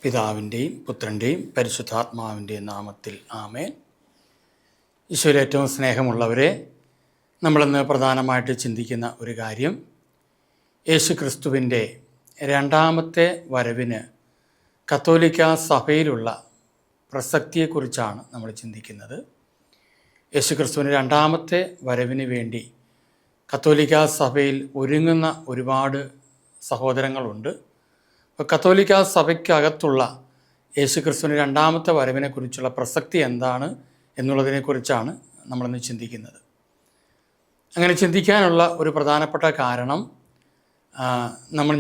പിതാവിൻ്റെയും പുത്രൻ്റെയും പരിശുദ്ധാത്മാവിൻ്റെയും നാമത്തിൽ ആമേൻ. ഈശോയിൽ ഏറ്റവും സ്നേഹമുള്ളവരെ, നമ്മളിന്ന് പ്രധാനമായിട്ട് ചിന്തിക്കുന്ന ഒരു കാര്യം യേശു ക്രിസ്തുവിൻ്റെ രണ്ടാമത്തെ വരവിന് കത്തോലിക്ക സഭയിലുള്ള പ്രസക്തിയെക്കുറിച്ചാണ് നമ്മൾ ചിന്തിക്കുന്നത്. യേശു ക്രിസ്തുവിൻ്റെ രണ്ടാമത്തെ വരവിന് വേണ്ടി കത്തോലിക്ക സഭയിൽ ഒരുങ്ങുന്ന ഒരുപാട് സഹോദരങ്ങളുണ്ട്. കത്തോലിക്ക സഭയ്ക്കകത്തുള്ള യേശുക്രിസ്തുവിൻ്റെ രണ്ടാമത്തെ വരവിനെക്കുറിച്ചുള്ള പ്രസക്തി എന്താണ് എന്നുള്ളതിനെക്കുറിച്ചാണ് നമ്മളിന്ന് ചിന്തിക്കുന്നത്. അങ്ങനെ ചിന്തിക്കാനുള്ള ഒരു പ്രധാനപ്പെട്ട കാരണം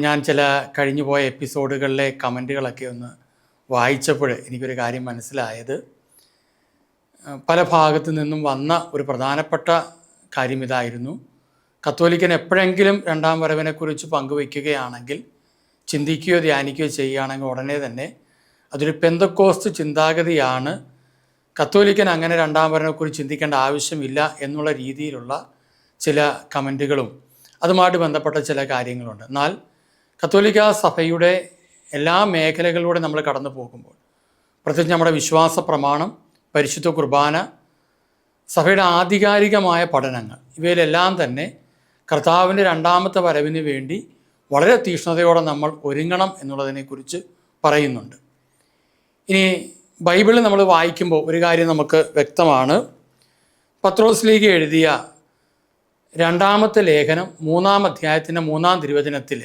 ഞാൻ ചില കഴിഞ്ഞു പോയ എപ്പിസോഡുകളിലെ കമൻറ്റുകളൊക്കെ ഒന്ന് വായിച്ചപ്പോൾ എനിക്കൊരു കാര്യം മനസ്സിലായത്, പല ഭാഗത്തു നിന്നും വന്ന ഒരു പ്രധാനപ്പെട്ട കാര്യം ഇതായിരുന്നു: കത്തോലിക്കൻ എപ്പോഴെങ്കിലും രണ്ടാം വരവിനെക്കുറിച്ച് പങ്കുവയ്ക്കുകയാണെങ്കിൽ, ചിന്തിക്കുകയോ ധ്യാനിക്കുകയോ ചെയ്യുകയാണെങ്കിൽ ഉടനെ തന്നെ അതൊരു പെന്തക്കോസ്ത് ചിന്താഗതിയാണ്, കത്തോലിക്കൻ അങ്ങനെ രണ്ടാം വരവിനെക്കുറിച്ച് ചിന്തിക്കേണ്ട ആവശ്യമില്ല എന്നുള്ള രീതിയിലുള്ള ചില കമൻറ്റുകളും അതുമായിട്ട് ബന്ധപ്പെട്ട ചില കാര്യങ്ങളുണ്ട്. എന്നാൽ കത്തോലിക്ക സഭയുടെ എല്ലാ മേഖലകളിലൂടെ നമ്മൾ കടന്നു പോകുമ്പോൾ, പ്രത്യേകിച്ച് നമ്മുടെ വിശ്വാസ പ്രമാണം, പരിശുദ്ധ കുർബാന, സഭയുടെ ആധികാരികമായ പഠനങ്ങൾ, ഇവയിലെല്ലാം തന്നെ കർത്താവിൻ്റെ രണ്ടാമത്തെ വരവിന് വേണ്ടി വളരെ തീക്ഷ്ണതയോടെ നമ്മൾ ഒരുങ്ങണം എന്നുള്ളതിനെക്കുറിച്ച് പറയുന്നുണ്ട്. ഇനി ബൈബിളിൽ നമ്മൾ വായിക്കുമ്പോൾ ഒരു കാര്യം നമുക്ക് വ്യക്തമാണ്. പത്രോസ്ലീഗ എഴുതിയ രണ്ടാമത്തെ ലേഖനം 3-ാം അധ്യായത്തിൻ്റെ 3-ാം തിരുവചനത്തിൽ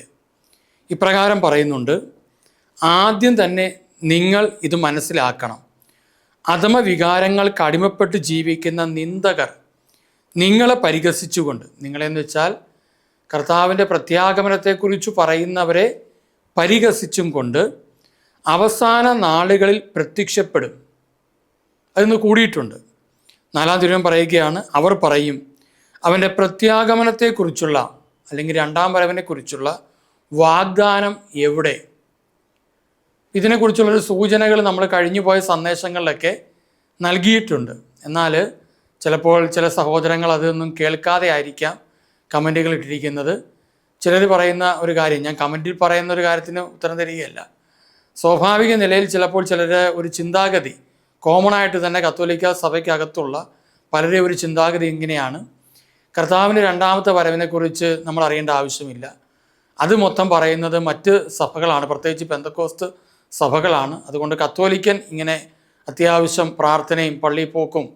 ഇപ്രകാരം പറയുന്നുണ്ട്: ആദ്യം തന്നെ നിങ്ങൾ ഇത് മനസ്സിലാക്കണം, അധമ വികാരങ്ങൾക്ക് അടിമപ്പെട്ട് ജീവിക്കുന്ന നിന്ദകർ നിങ്ങളെ പരിഹസിച്ചുകൊണ്ട്, നിങ്ങളെന്ന് വെച്ചാൽ കർത്താവിൻ്റെ പ്രത്യാഗമനത്തെക്കുറിച്ച് പറയുന്നവരെ പരിഹസിച്ചും കൊണ്ട് അവസാന നാളുകളിൽ പ്രത്യക്ഷപ്പെടും. അതിന്ന് കൂടിയിട്ടുണ്ട്. 4-ാം തിരുവചനം പറയുകയാണ്, അവർ പറയും, അവൻ്റെ പ്രത്യാഗമനത്തെക്കുറിച്ചുള്ള അല്ലെങ്കിൽ രണ്ടാം വരവിനെക്കുറിച്ചുള്ള വാഗ്ദാനം എവിടെ? ഇതിനെക്കുറിച്ചുള്ളൊരു സൂചനകൾ നമ്മൾ കഴിഞ്ഞു പോയ സന്ദേശങ്ങളിലൊക്കെ നൽകിയിട്ടുണ്ട്. എന്നാൽ ചിലപ്പോൾ ചില സഹോദരങ്ങൾ അതൊന്നും കേൾക്കാതെ ആയിരിക്കാം കമൻറ്റുകൾ ഇട്ടിരിക്കുന്നത്. ചിലർ പറയുന്ന ഒരു കാര്യം, ഞാൻ കമൻറ്റിൽ പറയുന്ന ഒരു കാര്യത്തിന് ഉത്തരം തരികയല്ല, സ്വാഭാവിക നിലയിൽ ചിലപ്പോൾ ചിലരുടെ ഒരു ചിന്താഗതി, കോമൺ ആയിട്ട് തന്നെ കത്തോലിക്ക സഭയ്ക്കകത്തുള്ള പലരുടെ ഒരു ചിന്താഗതി ഇങ്ങനെയാണ്: കർത്താവിൻ്റെ രണ്ടാമത്തെ വരവിനെക്കുറിച്ച് നമ്മൾ അറിയേണ്ട ആവശ്യമില്ല, അത് മൊത്തം പറയുന്നത് മറ്റ് സഭകളാണ്, പ്രത്യേകിച്ച് പെന്തക്കോസ്ത് സഭകളാണ്. അതുകൊണ്ട് കത്തോലിക്കൻ ഇങ്ങനെ അത്യാവശ്യം പ്രാർത്ഥനയും പള്ളിപ്പോക്കും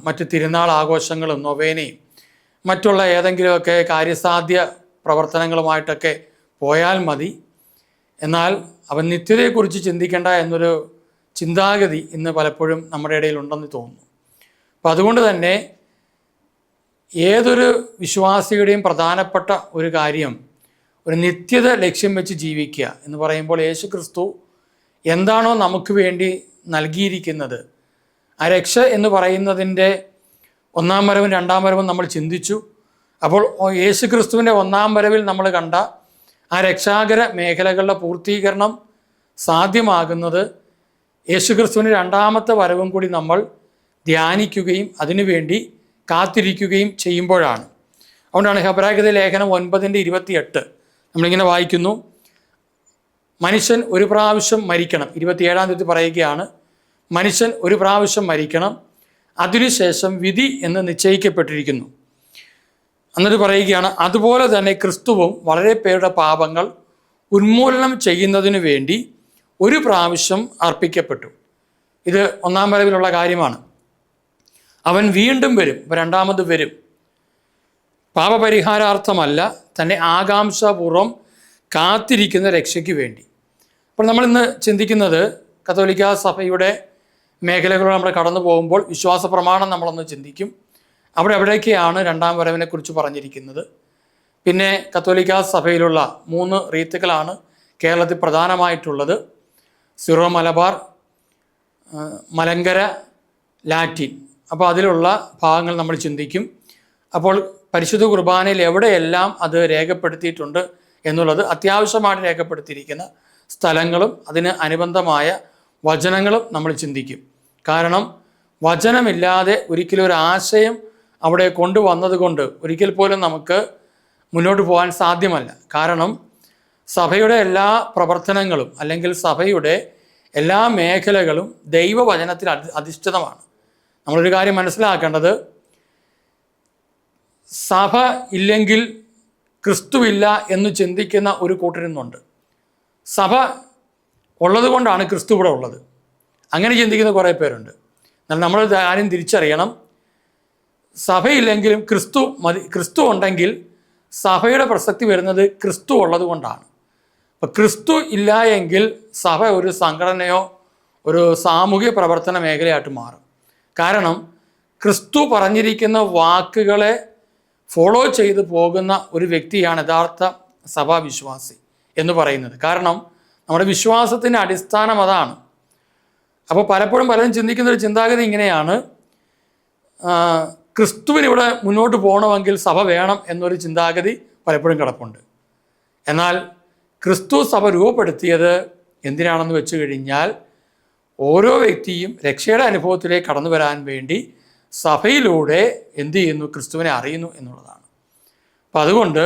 മറ്റ് തിരുനാൾ ആഘോഷങ്ങളും നൊവേനയും മറ്റുള്ള ഏതെങ്കിലുമൊക്കെ കാര്യസാധ്യ പ്രവർത്തനങ്ങളുമായിട്ടൊക്കെ പോയാൽ മതി, എന്നാൽ അവൻ നിത്യതയെക്കുറിച്ച് ചിന്തിക്കേണ്ട എന്നൊരു ചിന്താഗതി ഇന്ന് പലപ്പോഴും നമ്മുടെ ഇടയിൽ ഉണ്ടെന്ന് തോന്നുന്നു. അപ്പം അതുകൊണ്ട് തന്നെ ഏതൊരു വിശ്വാസിയുടെയും പ്രധാനപ്പെട്ട ഒരു കാര്യം ഒരു നിത്യത ലക്ഷ്യം വെച്ച് ജീവിക്കുക എന്ന് പറയുമ്പോൾ, യേശു ക്രിസ്തു എന്താണോ നമുക്ക് വേണ്ടി നൽകിയിരിക്കുന്നത്, ആ രക്ഷ എന്ന് പറയുന്നതിൻ്റെ ഒന്നാം വരവും രണ്ടാം വരവും നമ്മൾ ചിന്തിച്ചു. അപ്പോൾ യേശു ക്രിസ്തുവിൻ്റെ ഒന്നാം വരവിൽ നമ്മൾ കണ്ട ആ രക്ഷാകര മേഖലകളുടെ പൂർത്തീകരണം സാധ്യമാകുന്നത് യേശു ക്രിസ്തുവിൻ്റെ രണ്ടാമത്തെ വരവും കൂടി നമ്മൾ ധ്യാനിക്കുകയും അതിനുവേണ്ടി കാത്തിരിക്കുകയും ചെയ്യുമ്പോഴാണ്. അതുകൊണ്ടാണ് ഹെബ്രായരുടെ ലേഖനം 9:28 നമ്മളിങ്ങനെ വായിക്കുന്നു: മനുഷ്യൻ ഒരു പ്രാവശ്യം മരിക്കണം. 27-ാം തീയതി പറയുകയാണ്, മനുഷ്യൻ ഒരു പ്രാവശ്യം മരിക്കണം, അതിനുശേഷം വിധി എന്ന് നിശ്ചയിക്കപ്പെട്ടിരിക്കുന്നു. എന്നിട്ട് പറയുകയാണ്, അതുപോലെ തന്നെ ക്രിസ്തുവും വളരെ പേരുടെ പാപങ്ങൾ ഉന്മൂലനം ചെയ്യുന്നതിന് വേണ്ടി ഒരു പ്രാവശ്യം അർപ്പിക്കപ്പെട്ടു. ഇത് ഒന്നാം വരവിലുള്ള കാര്യമാണ്. അവൻ വീണ്ടും വരും, രണ്ടാമത് വരും, പാപപരിഹാരാർത്ഥമല്ല, തന്നെ ആകാംക്ഷാപൂർവം കാത്തിരിക്കുന്ന രക്ഷയ്ക്ക് വേണ്ടി. അപ്പോൾ നമ്മളിന്ന് ചിന്തിക്കുന്നത് കത്തോലിക്ക സഭയുടെ മേഖലകളിലൂടെ നമ്മൾ കടന്നു പോകുമ്പോൾ വിശ്വാസ പ്രമാണം നമ്മളൊന്ന് ചിന്തിക്കും. അവിടെ എവിടേക്കാണ് രണ്ടാം വരവിനെക്കുറിച്ച് പറഞ്ഞിരിക്കുന്നത്. പിന്നെ കത്തോലിക്ക സഭയിലുള്ള 3 റീത്തുകളാണ് കേരളത്തിൽ പ്രധാനമായിട്ടുള്ളത്: സിറോ മലബാർ, മലങ്കര, ലാറ്റിൻ. അപ്പോൾ അതിലുള്ള ഭാഗങ്ങൾ നമ്മൾ ചിന്തിക്കും. അപ്പോൾ പരിശുദ്ധ കുർബാനയിൽ എവിടെയെല്ലാം അത് രേഖപ്പെടുത്തിയിട്ടുണ്ട് എന്നുള്ളത്, അത്യാവശ്യമായിട്ട് രേഖപ്പെടുത്തിയിരിക്കുന്ന സ്ഥലങ്ങളും അതിന് അനുബന്ധമായ വചനങ്ങളും നമ്മൾ ചിന്തിക്കും. കാരണം വചനമില്ലാതെ ഒരിക്കലും ഒരു ആശയം അവിടെ കൊണ്ടുവന്നത് കൊണ്ട് ഒരിക്കൽ പോലും നമുക്ക് മുന്നോട്ട് പോകാൻ സാധ്യമല്ല. കാരണം സഭയുടെ എല്ലാ പ്രവർത്തനങ്ങളും അല്ലെങ്കിൽ സഭയുടെ എല്ലാ മേഖലകളും ദൈവവചനത്തിൽ അധിഷ്ഠിതമാണ്. നമ്മളൊരു കാര്യം മനസ്സിലാക്കേണ്ടത്, സഭ ഇല്ലെങ്കിൽ ക്രിസ്തുവില്ല എന്ന് ചിന്തിക്കുന്ന ഒരു കൂട്ടരുന്നുണ്ട്. സഭ ഉള്ളത് കൊണ്ടാണ് ക്രിസ്തു ഇവിടെ ഉള്ളത്, അങ്ങനെ ചിന്തിക്കുന്ന കുറേ പേരുണ്ട്. എന്നാൽ നമ്മൾ ആരും തിരിച്ചറിയണം, സഭയില്ലെങ്കിലും ക്രിസ്തു ഉണ്ടെങ്കിൽ സഭയുടെ പ്രസക്തി വരുന്നത് ക്രിസ്തു ഉള്ളത് കൊണ്ടാണ്. അപ്പം ക്രിസ്തു ഇല്ല എങ്കിൽ സഭ ഒരു സംഘടനയോ ഒരു സാമൂഹിക പ്രവർത്തന മേഖലയായിട്ട് മാറും. കാരണം ക്രിസ്തു പറഞ്ഞിരിക്കുന്ന വാക്കുകളെ ഫോളോ ചെയ്തു പോകുന്ന ഒരു വ്യക്തിയാണ് യഥാർത്ഥ സഭാവിശ്വാസി എന്ന് പറയുന്നത്. കാരണം നമ്മുടെ വിശ്വാസത്തിൻ്റെ അടിസ്ഥാനം അതാണ്. അപ്പോൾ പലപ്പോഴും പലരും ചിന്തിക്കുന്ന ഒരു ചിന്താഗതി ഇങ്ങനെയാണ്, ക്രിസ്തുവിനിവിടെ മുന്നോട്ട് പോകണമെങ്കിൽ സഭ വേണം എന്നൊരു ചിന്താഗതി പലപ്പോഴും കിടപ്പുണ്ട്. എന്നാൽ ക്രിസ്തു സഭ രൂപപ്പെടുത്തിയത് എന്തിനാണെന്ന് വെച്ച് കഴിഞ്ഞാൽ, ഓരോ വ്യക്തിയും രക്ഷയുടെ അനുഭവത്തിലേക്ക് കടന്നു വരാൻ വേണ്ടി സഭയിലൂടെ എന്ത് ചെയ്യുന്നു, ക്രിസ്തുവിനെ അറിയുന്നു എന്നുള്ളതാണ്. അപ്പം അതുകൊണ്ട്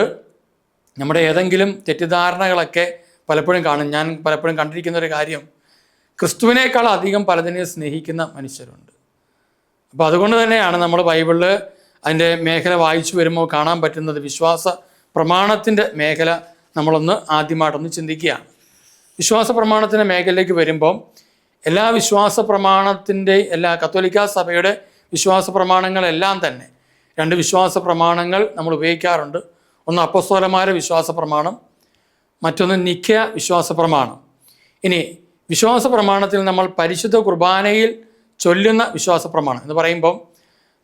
നമ്മുടെ ഏതെങ്കിലും തെറ്റിദ്ധാരണകളൊക്കെ പലപ്പോഴും കാണും. ഞാൻ പലപ്പോഴും കണ്ടിരിക്കുന്ന ഒരു കാര്യം, ക്രിസ്തുവിനേക്കാൾ അധികം പലതിനെ സ്നേഹിക്കുന്ന മനുഷ്യരുണ്ട്. അപ്പോൾ അതുകൊണ്ട് തന്നെയാണ് നമ്മൾ ബൈബിളിൽ അതിൻ്റെ മേഖല വായിച്ചു വരുമ്പോൾ കാണാൻ പറ്റുന്നത്, വിശ്വാസ പ്രമാണത്തിൻ്റെ മേഖല നമ്മളൊന്ന് ആദ്യമായിട്ടൊന്ന് ചിന്തിക്കുകയാണ്. വിശ്വാസ പ്രമാണത്തിൻ്റെ മേഖലയിലേക്ക് വരുമ്പം എല്ലാ വിശ്വാസ പ്രമാണത്തിൻ്റെ എല്ലാ കത്തോലിക്ക സഭയുടെ വിശ്വാസ പ്രമാണങ്ങളെല്ലാം തന്നെ 2 വിശ്വാസ പ്രമാണങ്ങൾ നമ്മൾ ഉപയോഗിക്കാറുണ്ട്. ഒന്ന് അപ്പോസ്തലന്മാരുടെ വിശ്വാസ പ്രമാണം, മറ്റൊന്ന് നിഖ്യ വിശ്വാസ പ്രമാണം. ഇനി വിശ്വാസ പ്രമാണത്തിൽ നമ്മൾ പരിശുദ്ധ കുർബാനയിൽ ചൊല്ലുന്ന വിശ്വാസ പ്രമാണം എന്ന് പറയുമ്പം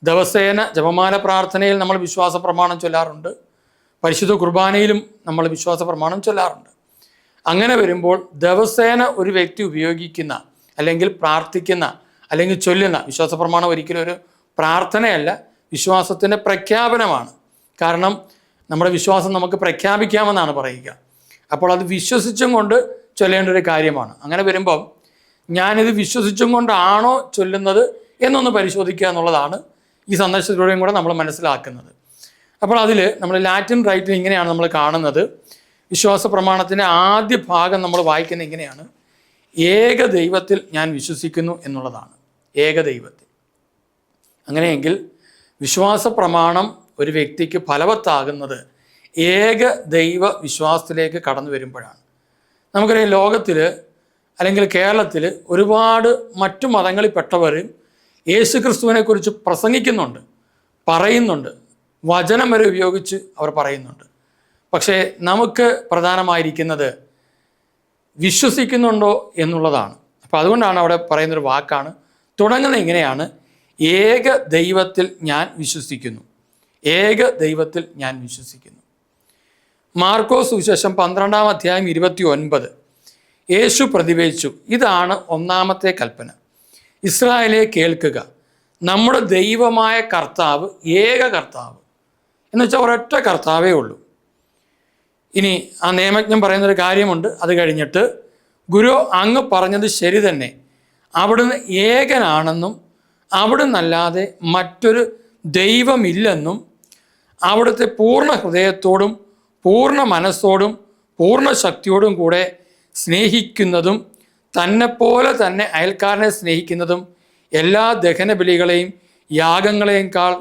ദിവസേന ജപമാല പ്രാർത്ഥനയിൽ നമ്മൾ വിശ്വാസ പ്രമാണം ചൊല്ലാറുണ്ട്, പരിശുദ്ധ കുർബാനയിലും നമ്മൾ വിശ്വാസ പ്രമാണം ചൊല്ലാറുണ്ട്. അങ്ങനെ വരുമ്പോൾ ദിവസേന ഒരു വ്യക്തി ഉപയോഗിക്കുന്ന അല്ലെങ്കിൽ പ്രാർത്ഥിക്കുന്ന അല്ലെങ്കിൽ ചൊല്ലുന്ന വിശ്വാസ പ്രമാണം ഒരിക്കലും ഒരു പ്രാർത്ഥനയല്ല, വിശ്വാസത്തിൻ്റെ പ്രഖ്യാപനമാണ്. കാരണം നമ്മുടെ വിശ്വാസം നമുക്ക് പ്രഖ്യാപിക്കാമെന്നാണ് പറയുക. അപ്പോൾ അത് വിശ്വസിച്ചും കൊണ്ട് ചൊല്ലേണ്ട ഒരു കാര്യമാണ്. അങ്ങനെ വരുമ്പം ഞാനിത് വിശ്വസിച്ചും കൊണ്ടാണോ ചൊല്ലുന്നത് എന്നൊന്ന് പരിശോധിക്കുക എന്നുള്ളതാണ് ഈ സന്ദേശത്തിലൂടെയും കൂടെ നമ്മൾ മനസ്സിലാക്കുന്നത്. അപ്പോൾ അതിൽ നമ്മൾ ലാറ്റിൻ റൈറ്റിൽ ഇങ്ങനെയാണ് നമ്മൾ കാണുന്നത്. വിശ്വാസ പ്രമാണത്തിൻ്റെ ആദ്യ ഭാഗം നമ്മൾ വായിക്കുന്നത് ഇങ്ങനെയാണ്, ഏക ദൈവത്തിൽ ഞാൻ വിശ്വസിക്കുന്നു എന്നുള്ളതാണ്. ഏക ദൈവത്തിൽ. അങ്ങനെയെങ്കിൽ വിശ്വാസ പ്രമാണം ഒരു വ്യക്തിക്ക് ഫലവത്താകുന്നത് ഏക ദൈവ വിശ്വാസത്തിലേക്ക് കടന്നു വരുമ്പോഴാണ്. നമുക്കറിയാം, ലോകത്തിൽ അല്ലെങ്കിൽ കേരളത്തിൽ ഒരുപാട് മറ്റു മതങ്ങളിൽപ്പെട്ടവർ യേശു ക്രിസ്തുവിനെക്കുറിച്ച് പ്രസംഗിക്കുന്നുണ്ട്, പറയുന്നുണ്ട്, വചനം വരെ ഉപയോഗിച്ച് അവർ പറയുന്നുണ്ട്. പക്ഷേ നമുക്ക് പ്രധാനമായിരിക്കുന്നത് വിശ്വസിക്കുന്നുണ്ടോ എന്നുള്ളതാണ്. അപ്പോൾ അതുകൊണ്ടാണ് അവിടെ പറയുന്നൊരു വാക്കാണ് തുടങ്ങുന്നത് ഇങ്ങനെയാണ്, ഏക ദൈവത്തിൽ ഞാൻ വിശ്വസിക്കുന്നു. ഏക ദൈവത്തിൽ ഞാൻ വിശ്വസിക്കുന്നു. മാർക്കോസ് സുവിശേഷം 12-ാം അധ്യായം 29 യേശു പ്രതിവചിച്ചു, ഇതാണ് ഒന്നാമത്തെ കൽപ്പന, ഇസ്രായേലെ കേൾക്കുക, നമ്മുടെ ദൈവമായ കർത്താവ് ഏക കർത്താവ്. എന്ന് വെച്ചാൽ ഒരൊറ്റ കർത്താവേ ഉള്ളൂ. ഇനി ആ നിയമജ്ഞൻ പറയുന്നൊരു കാര്യമുണ്ട്. അത് കഴിഞ്ഞിട്ട്, ഗുരു അങ്ങ് പറഞ്ഞത് ശരി തന്നെ, അവിടുന്ന് ഏകനാണെന്നും അവിടുന്നല്ലാതെ മറ്റൊരു ദൈവമില്ലെന്നും അവിടുത്തെ പൂർണ്ണ ഹൃദയത്തോടും പൂർണ്ണ മനസ്സോടും പൂർണ്ണ ശക്തിയോടും കൂടെ സ്നേഹിക്കുന്നതും തന്നെപ്പോലെ തന്നെ അയൽക്കാരനെ സ്നേഹിക്കുന്നതും എല്ലാ ദഹനബലികളെയും യാഗങ്ങളെക്കാൾ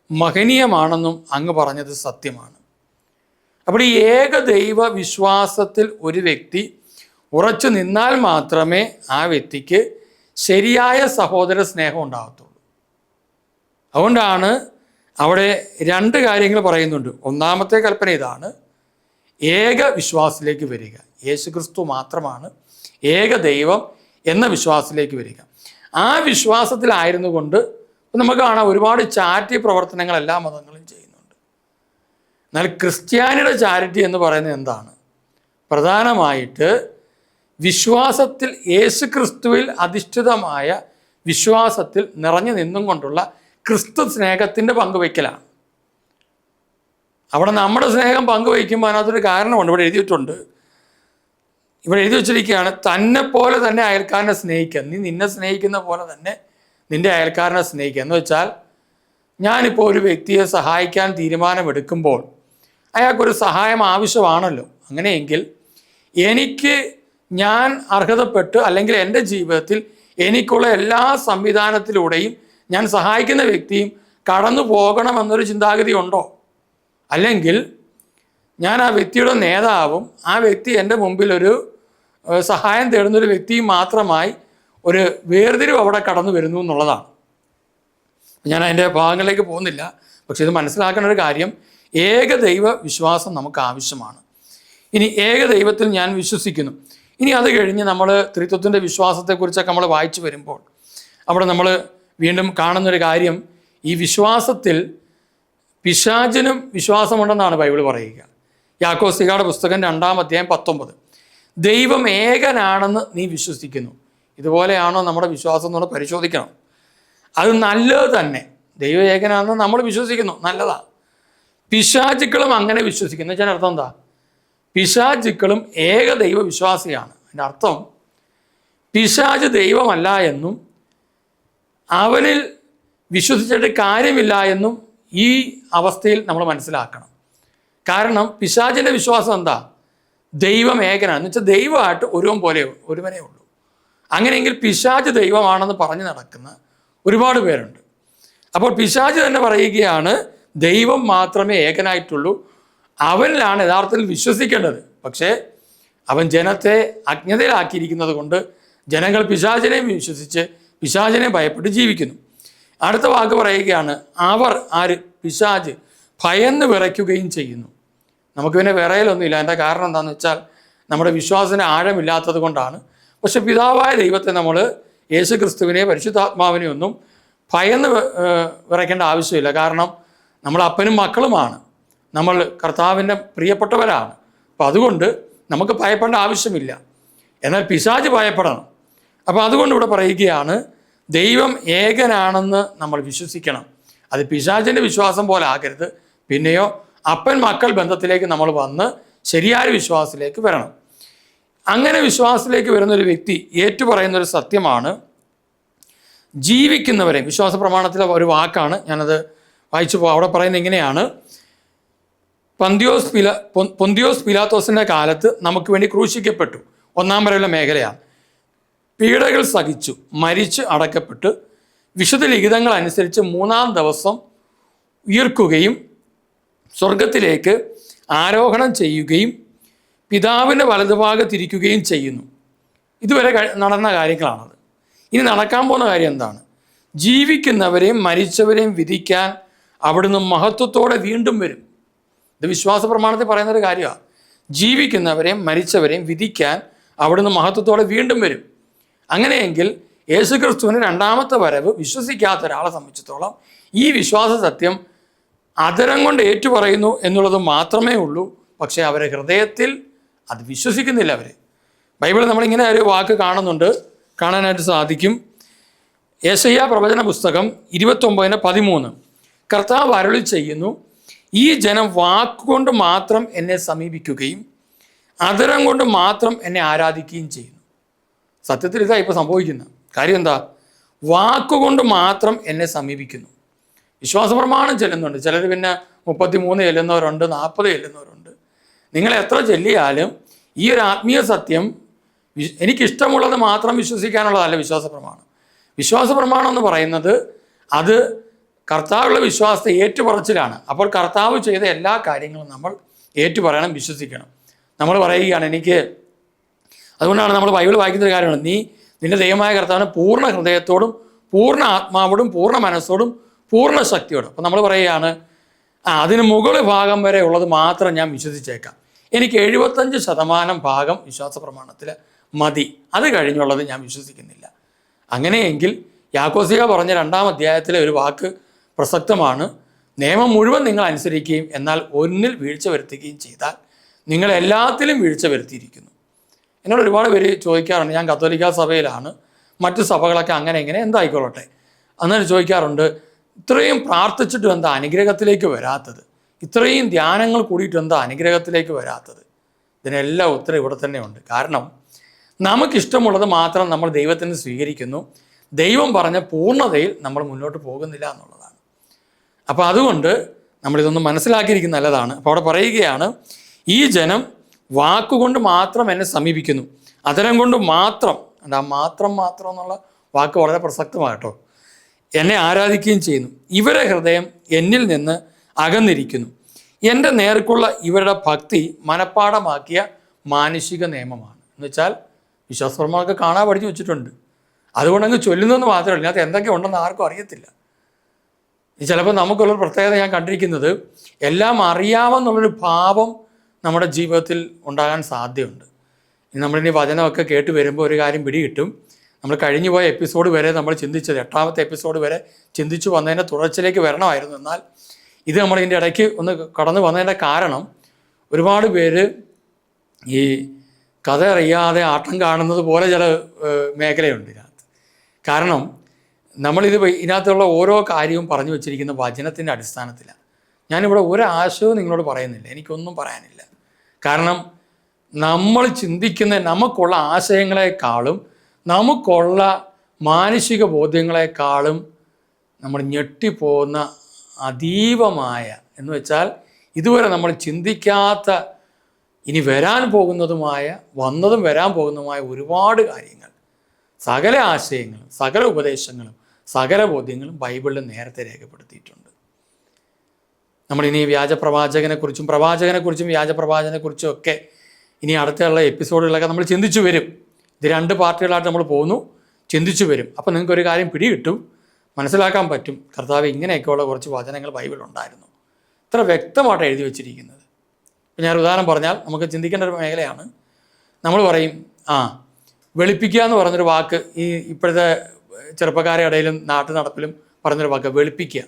മഹനീയമാണെന്നും അങ്ങ് പറഞ്ഞത് സത്യമാണ്. അപ്പോൾ ഈ ഏകദൈവ വിശ്വാസത്തിൽ ഒരു വ്യക്തി ഉറച്ചു നിന്നാൽ മാത്രമേ ആ വ്യക്തിക്ക് ശരിയായ സഹോദര സ്നേഹം ഉണ്ടാകത്തുള്ളൂ. അതുകൊണ്ടാണ് അവിടെ 2 കാര്യങ്ങൾ പറയുന്നുണ്ട്. ഒന്നാമത്തെ കൽപ്പന ഇതാണ്, ഏക വിശ്വാസത്തിലേക്ക് വരിക. യേശു ക്രിസ്തു മാത്രമാണ് ഏക ദൈവം എന്ന വിശ്വാസത്തിലേക്ക് വരിക. ആ വിശ്വാസത്തിലായിരുന്നു കൊണ്ട് നമുക്ക് കാണാം ഒരുപാട് ചാരിറ്റി പ്രവർത്തനങ്ങൾ എല്ലാ മതങ്ങളും ചെയ്യുന്നുണ്ട്. എന്നാൽ ക്രിസ്ത്യാനിയുടെ ചാരിറ്റി എന്ന് പറയുന്നത് എന്താണ്? പ്രധാനമായിട്ട് വിശ്വാസത്തിൽ, യേശു ക്രിസ്തുവിൽ അധിഷ്ഠിതമായ വിശ്വാസത്തിൽ നിറഞ്ഞു നിന്നും കൊണ്ടുള്ള ക്രിസ്തു സ്നേഹത്തിൻ്റെ പങ്കുവയ്ക്കലാണ്. അവിടെ നമ്മുടെ സ്നേഹം പങ്കുവയ്ക്കുമ്പോൾ അതിനകത്തൊരു കാരണമുണ്ട്. ഇവിടെ എഴുതിയിട്ടുണ്ട്, ഇവിടെ എഴുതി വച്ചിരിക്കുകയാണ്, തന്നെ പോലെ തന്നെ അയൽക്കാരനെ സ്നേഹിക്കുക. നീ നിന്നെ സ്നേഹിക്കുന്ന പോലെ തന്നെ നിൻ്റെ അയൽക്കാരനെ സ്നേഹിക്കുക. എന്ന് വെച്ചാൽ, ഞാനിപ്പോൾ ഒരു വ്യക്തിയെ സഹായിക്കാൻ തീരുമാനമെടുക്കുമ്പോൾ അയാൾക്കൊരു സഹായം ആവശ്യമാണല്ലോ. അങ്ങനെയെങ്കിൽ എനിക്ക് ഞാൻ അർഹതപ്പെട്ട് അല്ലെങ്കിൽ എൻ്റെ ജീവിതത്തിൽ എനിക്കുള്ള എല്ലാ സംവിധാനത്തിലൂടെയും ഞാൻ സഹായിക്കുന്ന വ്യക്തിയും കടന്നു പോകണമെന്നൊരു ചിന്താഗതി ഉണ്ടോ? അല്ലെങ്കിൽ ഞാൻ ആ വ്യക്തിയുടെ നേതാവും ആ വ്യക്തി എൻ്റെ മുമ്പിൽ ഒരു സഹായം തേടുന്നൊരു വ്യക്തിയും മാത്രമായി ഒരു വേർതിരിവ് അവിടെ കടന്നു വരുന്നു എന്നുള്ളതാണ്. ഞാൻ അതിൻ്റെ ഭാഗങ്ങളിലേക്ക് പോകുന്നില്ല. പക്ഷെ ഇത് മനസ്സിലാക്കേണ്ട ഒരു കാര്യം, ഏകദൈവ വിശ്വാസം നമുക്ക് ആവശ്യമാണ്. ഇനി ഏകദൈവത്തിൽ ഞാൻ വിശ്വസിക്കുന്നു. ഇനി അത് കഴിഞ്ഞ് നമ്മൾ ത്രിത്വത്തിൻ്റെ വിശ്വാസത്തെക്കുറിച്ചൊക്കെ നമ്മൾ വായിച്ചു വരുമ്പോൾ അവിടെ നമ്മൾ വീണ്ടും കാണുന്നൊരു കാര്യം, ഈ വിശ്വാസത്തിൽ പിശാചിനും വിശ്വാസമുണ്ടെന്നാണ് ബൈബിൾ പറയുക. യാക്കോസ്തീയുടെ പുസ്തകം 2-19 ദൈവം ഏകനാണെന്ന് നീ വിശ്വസിക്കുന്നു. ഇതുപോലെയാണോ നമ്മുടെ വിശ്വാസം എന്ന് പരിശോധിക്കണം. അത് നല്ലത് തന്നെ. ദൈവം ഏകനാണെന്ന് നമ്മൾ വിശ്വസിക്കുന്നു, നല്ലതാണ്. പിശാചുക്കളും അങ്ങനെ വിശ്വസിക്കുന്നു. വെച്ചാൽ അർത്ഥം എന്താ? പിശാചുക്കളും ഏകദൈവ വിശ്വാസിയാണ്. അതിൻ്റെ അർത്ഥം പിശാച് ദൈവമല്ല എന്നും അവനിൽ വിശ്വസിച്ചിട്ട് കാര്യമില്ല എന്നും ഈ അവസ്ഥയിൽ നമ്മൾ മനസ്സിലാക്കണം. കാരണം പിശാചിൻ്റെ വിശ്വാസം എന്താ? ദൈവം ഏകനാണ് എന്ന് വെച്ചാൽ ദൈവമായിട്ട് ഒരുവനേ ഉള്ളൂ. അങ്ങനെയെങ്കിൽ പിശാച് ദൈവമാണെന്ന് പറഞ്ഞു നടക്കുന്ന ഒരുപാട് പേരുണ്ട്. അപ്പോൾ പിശാച് തന്നെ പറയുകയാണ് ദൈവം മാത്രമേ ഏകനായിട്ടുള്ളൂ, അവനിലാണ് യഥാർത്ഥത്തിൽ വിശ്വസിക്കേണ്ടത്. പക്ഷേ അവൻ ജനത്തെ അജ്ഞതയിലാക്കിയിരിക്കുന്നത് കൊണ്ട് ജനങ്ങൾ പിശാചിനെയും വിശ്വസിച്ച് പിശാചിനെ ഭയപ്പെട്ട് ജീവിക്കുന്നു. അടുത്ത വാക്ക് പറയുകയാണ്, അവർ പിശാച് ഭയന്ന് വിറയ്ക്കുകയും ചെയ്യുന്നു. നമുക്ക് പിന്നെ വിറയലൊന്നുമില്ല. എൻ്റെ കാരണം എന്താണെന്ന് വെച്ചാൽ നമ്മുടെ വിശ്വാസത്തിന് ആഴമില്ലാത്തത് കൊണ്ടാണ്. പക്ഷെ പിതാവായ ദൈവത്തെ നമ്മൾ യേശു ക്രിസ്തുവിനെ പരിശുദ്ധാത്മാവിനെ ഒന്നും ഭയന്ന് വിറയ്ക്കേണ്ട ആവശ്യമില്ല. കാരണം നമ്മൾ അപ്പനും മക്കളുമാണ്, നമ്മൾ കർത്താവിൻ്റെ പ്രിയപ്പെട്ടവരാണ്. അപ്പം അതുകൊണ്ട് നമുക്ക് ഭയപ്പെടേണ്ട ആവശ്യമില്ല. എന്നാൽ പിശാച് ഭയപ്പെടണം. അപ്പോൾ അതുകൊണ്ട് ഇവിടെ പറയുകയാണ് ദൈവം ഏകനാണെന്ന് നമ്മൾ വിശ്വസിക്കണം. അത് പിശാചിൻ്റെ വിശ്വാസം പോലെ ആകരുത്. പിന്നെയോ അപ്പൻ മക്കൾ ബന്ധത്തിലേക്ക് നമ്മൾ വന്ന് ശരിയായ വിശ്വാസത്തിലേക്ക് വരണം. അങ്ങനെ വിശ്വാസത്തിലേക്ക് വരുന്നൊരു വ്യക്തി ഏറ്റുപറയുന്നൊരു സത്യമാണ്, ജീവിക്കുന്നവരെ, വിശ്വാസ പ്രമാണത്തിലെ ഒരു വാക്കാണ്, ഞാനത് വായിച്ചു പോകാം. അവിടെ പറയുന്നത് ഇങ്ങനെയാണ്, പൊന്തിയോസ് പിലാത്തോസിൻ്റെ കാലത്ത് നമുക്ക് വേണ്ടി ക്രൂശിക്കപ്പെട്ടു. 1 വരെയുള്ള മേഖലയാണ്. പീഡകൾ സഹിച്ചു, മരിച്ച് അടക്കപ്പെട്ട് വിശുദ്ധ ലിഖിതങ്ങൾ അനുസരിച്ച് 3-ാം ദിവസം ഉയർക്കുകയും സ്വർഗത്തിലേക്ക് ആരോഹണം ചെയ്യുകയും പിതാവിൻ്റെ വലതുഭാഗത്തിരിക്കുകയും ചെയ്യുന്നു. ഇതുവരെ നടന്ന കാര്യങ്ങളാണത്. ഇനി നടക്കാൻ പോകുന്ന കാര്യം എന്താണ്? ജീവിക്കുന്നവരെയും മരിച്ചവരെയും വിധിക്കാൻ അവിടുന്ന് മഹത്വത്തോടെ വീണ്ടും വരും. ഇത് വിശ്വാസ പ്രമാണത്തിൽ പറയുന്നൊരു കാര്യമാണ്. ജീവിക്കുന്നവരെയും മരിച്ചവരെയും വിധിക്കാൻ അവിടുന്ന് മഹത്വത്തോടെ വീണ്ടും വരും. അങ്ങനെയെങ്കിൽ യേശുക്രിസ്തുവിന് 2ാമത്തെ വരവ് വിശ്വസിക്കാത്ത ഒരാളെ സംബന്ധിച്ചിടത്തോളം ഈ വിശ്വാസ സത്യം അതരം കൊണ്ട് ഏറ്റുപറയുന്നു എന്നുള്ളത് മാത്രമേ ഉള്ളൂ. പക്ഷേ അവരെ ഹൃദയത്തിൽ അത് വിശ്വസിക്കുന്നില്ല. ബൈബിളിൽ നമ്മളിങ്ങനെ ഒരു വാക്ക് കാണാനായിട്ട് സാധിക്കും. യെശയ്യാ പ്രവചന പുസ്തകം 29:13 കർത്താവ് അരുളി ചെയ്യുന്നു, ഈ ജനം വാക്കുകൊണ്ട് മാത്രം എന്നെ സമീപിക്കുകയും അതരം കൊണ്ട് മാത്രം എന്നെ ആരാധിക്കുകയും ചെയ്യുന്നു. സത്യത്തിൽ ഇതാ ഇപ്പോൾ സംഭവിക്കുന്ന കാര്യം. എന്താ? വാക്കുകൊണ്ട് മാത്രം എന്നെ സമീപിക്കുന്നു. വിശ്വാസ പ്രമാണം ചെല്ലുന്നുണ്ട്. ചിലർ പിന്നെ 33 ചെല്ലുന്നവരുണ്ട്, 40 ചെല്ലുന്നവരുണ്ട്. നിങ്ങൾ എത്ര ചെല്ലിയാലും ഈ ഒരു ആത്മീയ സത്യം എനിക്കിഷ്ടമുള്ളത് മാത്രം വിശ്വസിക്കാനുള്ളതല്ല വിശ്വാസ പ്രമാണം. വിശ്വാസ പ്രമാണം എന്ന് പറയുന്നത് അത് കർത്താവുള്ള വിശ്വാസത്തെ ഏറ്റുപറച്ചിലാണ്. അപ്പോൾ കർത്താവ് ചെയ്ത എല്ലാ കാര്യങ്ങളും നമ്മൾ ഏറ്റുപറയണം, വിശ്വസിക്കണം. നമ്മൾ പറയുകയാണ് അതുകൊണ്ടാണ് നമ്മൾ ബൈബിൾ വായിക്കുന്ന കാര്യമാണ്, നിന്റെ ദൈവമായ കർത്താവിനെ പൂർണ്ണ ഹൃദയത്തോടും പൂർണ്ണ ആത്മാവോടും പൂർണ്ണ മനസ്സോടും പൂർണ്ണ ശക്തിയോടും. അപ്പം നമ്മൾ പറയുകയാണ് അതിന് മുകളിൽ ഭാഗം വരെ ഉള്ളത് മാത്രം ഞാൻ വിശ്വസിച്ചേക്കാം. എനിക്ക് 75% ഭാഗം വിശ്വാസ പ്രമാണത്തിൽ മതി, അത് കഴിഞ്ഞുള്ളത് ഞാൻ വിശ്വസിക്കുന്നില്ല. അങ്ങനെയെങ്കിൽ യാക്കോസ്തീയ പറഞ്ഞ 2-ാം അധ്യായത്തിലെ ഒരു വാക്ക് പ്രസക്തമാണ്, നിയമം മുഴുവൻ നിങ്ങൾ അനുസരിക്കുകയും എന്നാൽ ഒന്നിൽ വീഴ്ച വരുത്തുകയും ചെയ്താൽ നിങ്ങൾ എല്ലാത്തിലും വീഴ്ച വരുത്തിയിരിക്കുന്നു. എന്നോട് ഒരുപാട് പേര് ചോദിക്കാറുണ്ട്, ഞാൻ കത്തോലിക്ക സഭയിലാണ്, മറ്റു സഭകളൊക്കെ അങ്ങനെ ഇങ്ങനെ എന്തായിക്കൊള്ളട്ടെ അങ്ങനെ ചോദിക്കാറുണ്ട്, ഇത്രയും പ്രാർത്ഥിച്ചിട്ടും എന്താ അനുഗ്രഹത്തിലേക്ക് വരാത്തത്? ഇത്രയും ധ്യാനങ്ങൾ കൂടിയിട്ടും എന്താ അനുഗ്രഹത്തിലേക്ക് വരാത്തത്? ഇതിനെല്ലാം ഉത്തരം ഇവിടെ തന്നെ ഉണ്ട്. കാരണം നമുക്കിഷ്ടമുള്ളത് മാത്രം നമ്മൾ ദൈവത്തിന് സ്വീകരിക്കുന്നു, ദൈവം പറഞ്ഞ പൂർണ്ണതയിൽ നമ്മൾ മുന്നോട്ട് പോകുന്നില്ല എന്നുള്ളതാണ്. അപ്പോൾ അതുകൊണ്ട് നമ്മളിതൊന്ന് മനസ്സിലാക്കിയിരിക്കുന്ന നല്ലതാണ്. അപ്പോൾ അവിടെ പറയുകയാണ്, ഈ ജനം വാക്കുകൊണ്ട് മാത്രം എന്നെ സമീപിക്കുന്നു, അധരം കൊണ്ട് മാത്രം, ആ മാത്രം എന്നുള്ള വാക്ക് വളരെ പ്രസക്തമാണ് എന്നെ ആരാധിക്കുകയും ചെയ്യുന്നു. ഇവരെ ഹൃദയം എന്നിൽ നിന്ന് അകന്നിരിക്കുന്നു. എൻ്റെ നേർക്കുള്ള ഇവരുടെ ഭക്തി മനഃപ്പാഠമാക്കിയ മാനുഷിക നിയമമാണ്. എന്ന് വെച്ചാൽ വിശ്വാസപ്രമാണമൊക്കെ കാണാൻ പഠിച്ചു വെച്ചിട്ടുണ്ട്, അതുകൊണ്ടങ്ങ് ചൊല്ലുന്നതെന്ന് മാത്രമല്ല, അതിനകത്ത് എന്തൊക്കെ ഉണ്ടെന്ന് ആർക്കും അറിയത്തില്ല. ചിലപ്പോൾ നമുക്കുള്ളൊരു പ്രത്യേകത ഞാൻ കണ്ടിരിക്കുന്നത്, എല്ലാം അറിയാമെന്നുള്ളൊരു ഭാവം നമ്മുടെ ജീവിതത്തിൽ ഉണ്ടാകാൻ സാധ്യതയുണ്ട്. നമ്മളിനി വചനമൊക്കെ കേട്ട് വരുമ്പോൾ ഒരു കാര്യം പിടികിട്ടും. നമ്മൾ കഴിഞ്ഞു പോയ എപ്പിസോഡ് വരെ നമ്മൾ ചിന്തിച്ചത്, 8ാമത്തെ എപ്പിസോഡ് വരെ ചിന്തിച്ചു വന്നതിൻ്റെ തുടർച്ചയിലേക്ക് വരണമായിരുന്നു. എന്നാൽ ഇത് നമ്മൾ ഇതിൻ്റെ ഇടയ്ക്ക് ഒന്ന് കടന്നു വന്നതിൻ്റെ കാരണം, ഒരുപാട് പേര് ഈ കഥ അറിയാതെ ആട്ടം കാണുന്നത് പോലെ ചില മേഖലയുണ്ട് ഇതിനകത്ത്. കാരണം നമ്മളിത് ഇതിനകത്തുള്ള ഓരോ കാര്യവും പറഞ്ഞു വെച്ചിരിക്കുന്ന വചനത്തിൻ്റെ അടിസ്ഥാനത്തിലാണ്. ഞാനിവിടെ ഒരാശയവും നിങ്ങളോട് പറയുന്നില്ല, എനിക്കൊന്നും പറയാനില്ല. കാരണം നമ്മൾ ചിന്തിക്കുന്ന നമുക്കുള്ള ആശയങ്ങളെക്കാളും നമുക്കുള്ള മാനുഷിക ബോധ്യങ്ങളെക്കാളും നമ്മൾ ഞെട്ടിപ്പോകുന്ന അതീവമായ, എന്ന് വെച്ചാൽ ഇതുവരെ നമ്മൾ ചിന്തിക്കാത്ത, ഇനി വരാൻ പോകുന്നതുമായ, വന്നതും വരാൻ പോകുന്നതുമായ ഒരുപാട് കാര്യങ്ങൾ, സകല ആശയങ്ങളും സകല ഉപദേശങ്ങളും സകല ബോധ്യങ്ങളും ബൈബിളിൽ നേരത്തെ രേഖപ്പെടുത്തിയിട്ടുണ്ട്. നമ്മളിനി വ്യാജപ്രവാചകനെക്കുറിച്ചും പ്രവാചകനെക്കുറിച്ചും വ്യാജപ്രവാചകനെക്കുറിച്ചും ഒക്കെ ഇനി അടുത്തുള്ള എപ്പിസോഡുകളൊക്കെ നമ്മൾ ചിന്തിച്ചു വരും. ഇത് 2 പാർട്ടുകളായിട്ട് നമ്മൾ പോകുന്നു, ചിന്തിച്ചു വരും. അപ്പോൾ നിങ്ങൾക്കൊരു കാര്യം പിടികിട്ടും, മനസ്സിലാക്കാൻ പറ്റും, കർത്താവ് ഇങ്ങനെയൊക്കെയുള്ള കുറച്ച് വചനങ്ങൾ ബൈബിളുണ്ടായിരുന്നു, ഇത്ര വ്യക്തമായിട്ട് എഴുതി വച്ചിരിക്കുന്നത്. ഇപ്പം ഞാൻ ഉദാഹരണം പറഞ്ഞാൽ നമുക്ക് ചിന്തിക്കേണ്ട ഒരു മേഖലയാണ്. നമ്മൾ പറയും, വെളുപ്പിക്കുക എന്ന് പറഞ്ഞൊരു വാക്ക് ഈ ഇപ്പോഴത്തെ ചെറുപ്പക്കാരുടെ ഇടയിലും നാട്ടു നടപ്പിലും പറഞ്ഞൊരു വാക്ക് വെളുപ്പിക്കുക.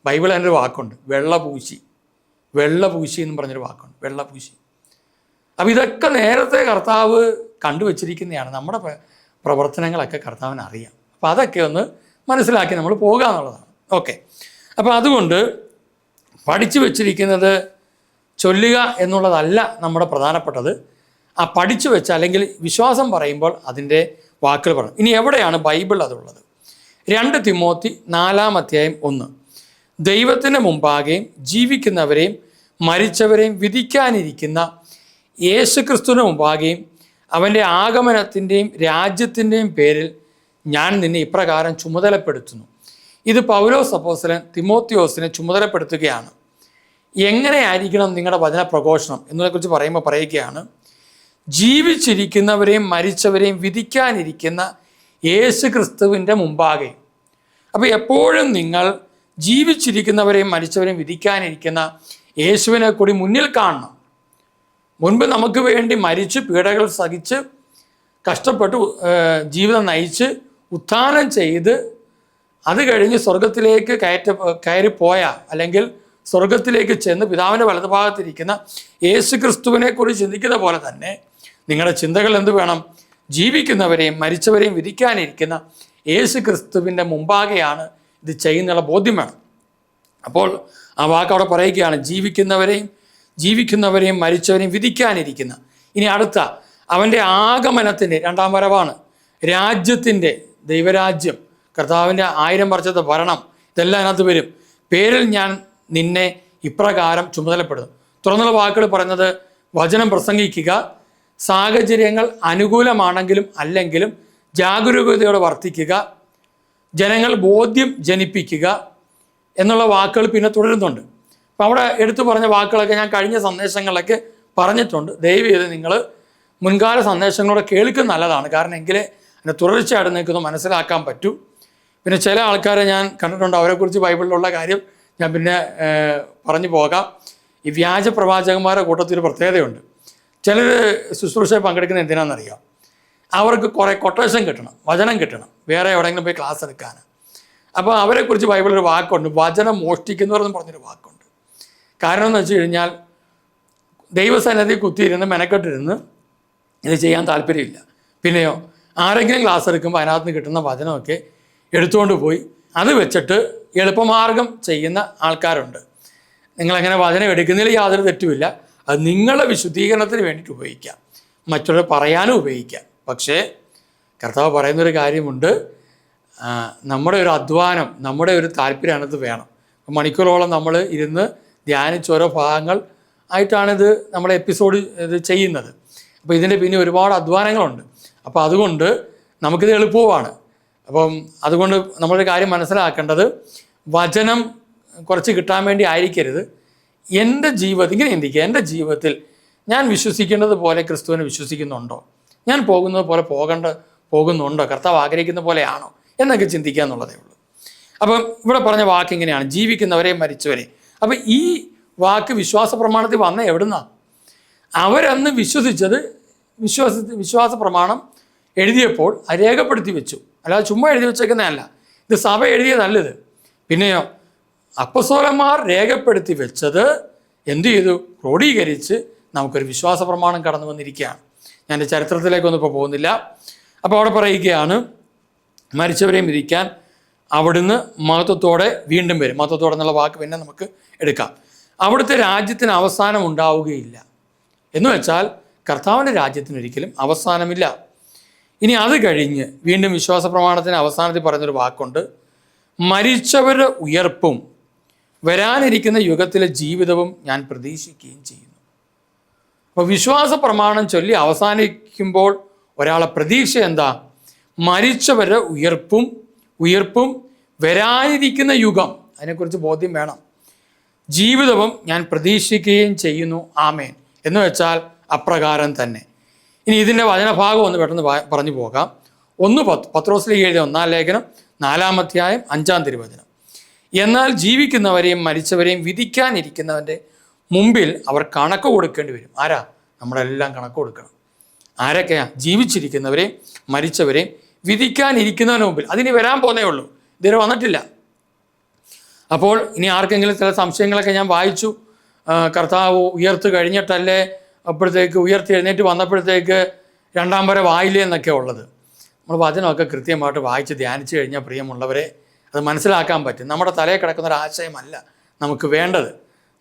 ബൈബിൾ അതിൻ്റെ ഒരു വാക്കുണ്ട്, വെള്ളപൂശി എന്ന് പറഞ്ഞൊരു വാക്കുണ്ട്, വെള്ളപൂശി. അപ്പോൾ ഇതൊക്കെ നേരത്തെ കർത്താവ് കണ്ടുവച്ചിരിക്കുന്നതാണ്. നമ്മുടെ പ്രവർത്തനങ്ങളൊക്കെ കർത്താവിന് അറിയാം. അപ്പോൾ അതൊക്കെ ഒന്ന് മനസ്സിലാക്കി നമ്മൾ പോകുക എന്നുള്ളതാണ്. ഓക്കെ, അപ്പോൾ അതുകൊണ്ട് പഠിച്ചു വച്ചിരിക്കുന്നത് ചൊല്ലുക എന്നുള്ളതല്ല നമ്മുടെ പ്രധാനപ്പെട്ടത്. ആ പഠിച്ചു വെച്ച, അല്ലെങ്കിൽ വിശ്വാസം പറയുമ്പോൾ അതിൻ്റെ വാക്കുകൾ പറയും. ഇനി എവിടെയാണ് ബൈബിൾ അതുള്ളത്? 2 തിമോത്തി 4:1 ദൈവത്തിന് മുമ്പാകെയും ജീവിക്കുന്നവരെയും മരിച്ചവരെയും വിധിക്കാനിരിക്കുന്ന യേശുക്രിസ്തുവിന് മുമ്പാകെയും അവൻ്റെ ആഗമനത്തിൻ്റെയും രാജ്യത്തിൻ്റെയും പേരിൽ ഞാൻ നിന്നെ ഇപ്രകാരം ചുമതലപ്പെടുത്തുന്നു. ഇത് പൗലോസ് അപ്പോസ്തലൻ തിമോത്തിയോസിനെ ചുമതലപ്പെടുത്തുകയാണ്. എങ്ങനെയായിരിക്കണം നിങ്ങളുടെ വചന പ്രഘോഷണം എന്നതിനെക്കുറിച്ച് പറയുമ്പോൾ പറയുകയാണ്, ജീവിച്ചിരിക്കുന്നവരെയും മരിച്ചവരെയും വിധിക്കാനിരിക്കുന്ന യേശു ക്രിസ്തുവിൻ്റെ മുമ്പാകെ. അപ്പോൾ എപ്പോഴും നിങ്ങൾ ജീവിച്ചിരിക്കുന്നവരെയും മരിച്ചവരെയും വിധിക്കാനിരിക്കുന്ന യേശുവിനെ കൂടി മുന്നിൽ കാണണം. മുൻപ് നമുക്ക് വേണ്ടി മരിച്ച് പീഡകൾ സഹിച്ച് കഷ്ടപ്പെട്ട് ജീവിതം നയിച്ച് ഉത്ഥാനം ചെയ്ത് അത് കഴിഞ്ഞ് സ്വർഗത്തിലേക്ക് കയറിപ്പോയ, അല്ലെങ്കിൽ സ്വർഗത്തിലേക്ക് ചെന്ന് പിതാവിൻ്റെ വലതുഭാഗത്തിരിക്കുന്ന യേശു ക്രിസ്തുവിനെ കുറിച്ച് ചിന്തിക്കുന്ന പോലെ തന്നെ നിങ്ങളുടെ ചിന്തകൾ എന്ത് വേണം? ജീവിക്കുന്നവരെയും മരിച്ചവരെയും വിധിക്കാനിരിക്കുന്ന യേശു ക്രിസ്തുവിൻ്റെ മുമ്പാകെയാണ് ഇത് ചെയ്യുന്നുള്ള ബോധ്യം വേണം. അപ്പോൾ ആ വാക്ക് അവിടെ പറയുകയാണ്, ജീവിക്കുന്നവരെയും മരിച്ചവരെയും വിധിക്കാനിരിക്കുന്ന. ഇനി അടുത്ത അവൻ്റെ ആഗമനത്തിൻ്റെ 2ാം വരവാണ്, രാജ്യത്തിൻ്റെ, ദൈവരാജ്യം, കർത്താവിൻ്റെ 1000 വർഷത്തെ ഭരണം, ഇതെല്ലാം അതിനകത്ത് വരും. പേരിൽ ഞാൻ നിന്നെ ഇപ്രകാരം ചുമതലപ്പെടുത്തും. തുറന്നുള്ള വാക്കുകൾ പറയുന്നത്, വചനം പ്രസംഗിക്കുക, സാഹചര്യങ്ങൾ അനുകൂലമാണെങ്കിലും അല്ലെങ്കിലും ജാഗരൂകതയോടെ വർത്തിക്കുക, ജനങ്ങൾ ബോധ്യം ജനിപ്പിക്കുക എന്നുള്ള വാക്കുകൾ പിന്നെ തുടരുന്നുണ്ട്. അപ്പോൾ അവിടെ എടുത്തു പറഞ്ഞ വാക്കുകളൊക്കെ ഞാൻ കഴിഞ്ഞ സന്ദേശങ്ങളിലൊക്കെ പറഞ്ഞിട്ടുണ്ട്. ദയവ് ചെയ്ത് നിങ്ങൾ മുൻകാല സന്ദേശങ്ങളോടെ കേൾക്കുന്ന നല്ലതാണ്. കാരണം എങ്കിലേ അതിൻ്റെ തുടർച്ചയായിട്ട് നിൽക്കുന്നത് മനസ്സിലാക്കാൻ പറ്റൂ. പിന്നെ ചില ആൾക്കാരെ ഞാൻ കണ്ടിട്ടുണ്ട്, അവരെക്കുറിച്ച് ബൈബിളിലുള്ള കാര്യം ഞാൻ പിന്നെ പറഞ്ഞു പോകാം. ഈ വ്യാജ പ്രവാചകന്മാരുടെ കൂട്ടത്തിൽ ഒരു പ്രത്യേകതയുണ്ട്. ചിലർ ശുശ്രൂഷയിൽ പങ്കെടുക്കുന്നത് എന്തിനാണെന്നറിയാം? അവർക്ക് കുറേ കൊട്ടേഷൻ കിട്ടണം, വചനം കിട്ടണം, വേറെ എവിടെയെങ്കിലും പോയി ക്ലാസ് എടുക്കാൻ. അപ്പോൾ അവരെക്കുറിച്ച് ബൈബിളൊരു വാക്കുണ്ട്, വചനം മോഷ്ടിക്കുന്നവർ എന്ന് പറഞ്ഞൊരു വാക്കുണ്ട്. കാരണം എന്ന് വെച്ച് കഴിഞ്ഞാൽ ദൈവസന്നിധി കുത്തിയിരുന്ന് മെനക്കെട്ടിരുന്ന് ഇത് ചെയ്യാൻ താല്പര്യമില്ല. പിന്നെയോ ആരെങ്കിലും ക്ലാസ് എടുക്കുമ്പോൾ അതിനകത്ത് നിന്ന് കിട്ടുന്ന വചനമൊക്കെ എടുത്തുകൊണ്ട് പോയി അത് വെച്ചിട്ട് എളുപ്പമാർഗം ചെയ്യുന്ന ആൾക്കാരുണ്ട്. നിങ്ങളങ്ങനെ വചനം എടുക്കുന്നതിൽ യാതൊരു തെറ്റുമില്ല. അത് നിങ്ങളുടെ വിശുദ്ധീകരണത്തിന് വേണ്ടിയിട്ട് ഉപയോഗിക്കാം, മറ്റുള്ളവർ പറയാനും ഉപയോഗിക്കാം. പക്ഷേ കർത്താവ് പറയുന്നൊരു കാര്യമുണ്ട്, നമ്മുടെ ഒരു അധ്വാനം, നമ്മുടെ ഒരു താല്പര്യം അതിനകത്ത് വേണം. മണിക്കൂറോളം നമ്മൾ ഇരുന്ന് ധ്യാനിച്ച് ഓരോ ഭാഗങ്ങൾ ആയിട്ടാണിത് നമ്മുടെ എപ്പിസോഡ് ഇത് ചെയ്യുന്നത്. അപ്പോൾ ഇതിൻ്റെ പിന്നെ ഒരുപാട് അധ്വാനങ്ങളുണ്ട്. അപ്പോൾ അതുകൊണ്ട് നമുക്കിത് എളുപ്പവുമാണ്. അപ്പം അതുകൊണ്ട് നമ്മളൊരു കാര്യം മനസ്സിലാക്കേണ്ടത്, വചനം കുറച്ച് കിട്ടാൻ വേണ്ടി ആയിരിക്കരുത്. എൻ്റെ ജീവിതത്തിൽ ഇങ്ങനെ ചിന്തിക്കുക, എൻ്റെ ജീവിതത്തിൽ ഞാൻ വിശ്വസിക്കേണ്ടത് പോലെ ക്രിസ്തുവിനെ വിശ്വസിക്കുന്നുണ്ടോ, ഞാൻ പോകുന്നത് പോലെ പോകുന്നുണ്ടോ, കർത്താവ് ആഗ്രഹിക്കുന്ന പോലെയാണോ എന്നൊക്കെ ചിന്തിക്കുക എന്നുള്ളതേ ഉള്ളൂ. അപ്പം ഇവിടെ പറഞ്ഞ വാക്ക് ഇങ്ങനെയാണ്, ജീവിക്കുന്നവരെ മരിച്ചവരെ. അപ്പം ഈ വാക്ക് വിശ്വാസ പ്രമാണത്തിൽ വന്ന എവിടുന്നാ? അവരന്ന് വിശ്വസിച്ചത് വിശ്വാസ പ്രമാണം എഴുതിയപ്പോൾ അത് രേഖപ്പെടുത്തി വെച്ചു. അല്ലാതെ ചുമ്മാ എഴുതി വെച്ചേക്കുന്നതല്ല, ഇത് സഭ എഴുതിയതല്ലത്. പിന്നെയോ അപ്പസ്തോലന്മാർ രേഖപ്പെടുത്തി വെച്ചത് എന്തു ചെയ്തു? ക്രോഡീകരിച്ച് നമുക്കൊരു വിശ്വാസ പ്രമാണം കടന്നു വന്നിരിക്കുകയാണ്. ഞാൻ എൻ്റെ ചരിത്രത്തിലേക്കൊന്നും ഇപ്പോൾ പോകുന്നില്ല. അപ്പോൾ അവിടെ പറയുകയാണ്, മരിച്ചവരെയും വിധിക്കാൻ അവിടുന്ന് മഹത്വത്തോടെ വീണ്ടും വരും. മഹത്വത്തോടെ എന്നുള്ള വാക്ക് പിന്നെ നമുക്ക് എടുക്കാം. അവിടുത്തെ രാജ്യത്തിന് അവസാനം ഉണ്ടാവുകയില്ല എന്ന് വെച്ചാൽ കർത്താവിൻ്റെ രാജ്യത്തിന് ഒരിക്കലും അവസാനമില്ല. ഇനി അത് കഴിഞ്ഞ് വീണ്ടും വിശ്വാസ പ്രമാണത്തിന് അവസാനത്തിൽ പറയുന്നൊരു വാക്കുണ്ട്, മരിച്ചവരുടെ ഉയർപ്പും വരാനിരിക്കുന്ന യുഗത്തിലെ ജീവിതവും ഞാൻ പ്രതീക്ഷിക്കുകയും ചെയ്യുന്നു. അപ്പോൾ വിശ്വാസ പ്രമാണം ചൊല്ലി അവസാനിക്കുമ്പോൾ ഒരാളെ പ്രതീക്ഷ എന്താ? മരിച്ചവരുടെ ഉയർപ്പും വരാനിരിക്കുന്ന യുഗം, അതിനെക്കുറിച്ച് ബോധ്യം വേണം. ജീവിതവും ഞാൻ പ്രതീക്ഷിക്കുകയും ചെയ്യുന്നു. ആമേൻ എന്ന് വെച്ചാൽ അപ്രകാരം തന്നെ. ഇനി ഇതിൻ്റെ വചനഭാഗം ഒന്ന് പെട്ടെന്ന് പറഞ്ഞു പോകാം. 1 പത്രോസിലേക്ക് എഴുതിയ 1-ാം ലേഖനം 4-ാം അധ്യായം 5-ാം തിരുവചനം. എന്നാൽ ജീവിക്കുന്നവരെയും മരിച്ചവരെയും വിധിക്കാനിരിക്കുന്നവൻ്റെ മുമ്പിൽ അവർ കണക്ക് കൊടുക്കേണ്ടി വരും. ആരാ? നമ്മളെല്ലാം കണക്ക് കൊടുക്കണം. ആരൊക്കെയാ? ജീവിച്ചിരിക്കുന്നവരെയും മരിച്ചവരെയും വിധിക്കാനിരിക്കുന്നതിന് മുമ്പിൽ. അതിനി വരാൻ പോകുന്നേ ഉള്ളൂ, ഇതുവരെ വന്നിട്ടില്ല. അപ്പോൾ ഇനി ആർക്കെങ്കിലും ചില സംശയങ്ങളൊക്കെ ഞാൻ വായിച്ചു, കർത്താവ് ഉയർത്ത് കഴിഞ്ഞിട്ടല്ലേ അപ്പോഴത്തേക്ക് ഉയർത്തി എഴുന്നേറ്റ് വന്നപ്പോഴത്തേക്ക് 2-ാം വരെ വായില്ലേ എന്നൊക്കെ ഉള്ളത്. നമ്മൾ വചനമൊക്കെ കൃത്യമായിട്ട് വായിച്ച് ധ്യാനിച്ചു കഴിഞ്ഞാൽ പ്രിയമുള്ളവരെ അത് മനസ്സിലാക്കാൻ പറ്റും. നമ്മുടെ തലയിൽ കിടക്കുന്ന ഒരു ആശയമല്ല നമുക്ക് വേണ്ടത്.